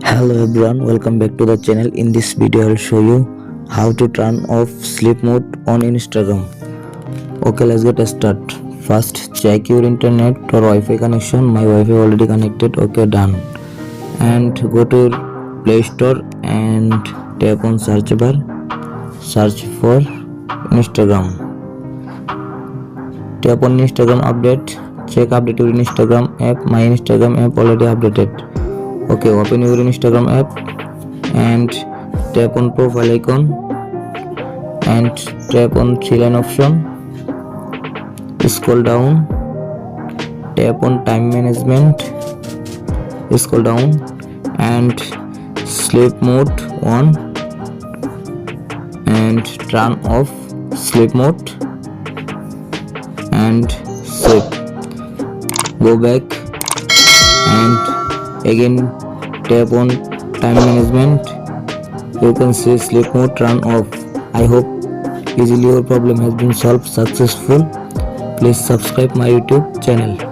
Hello everyone, welcome back to the channel. In this video I'll show you how to turn off sleep mode on Instagram. Okay, let's get started. First check your internet or Wi-Fi connection. My Wi-Fi already connected. Okay, done. And go to your Play Store and tap on search bar. Search for Instagram. Tap on Instagram update. Check update your Instagram app. My Instagram app already updated. Okay, open your Instagram app and tap on profile icon and tap on three line option. Scroll down, tap on time management, scroll down and sleep mode on and turn off sleep mode and sleep. Go back and again tap on time management. You can see sleep mode turn off. I hope easily your problem has been solved successful. Please subscribe my YouTube channel.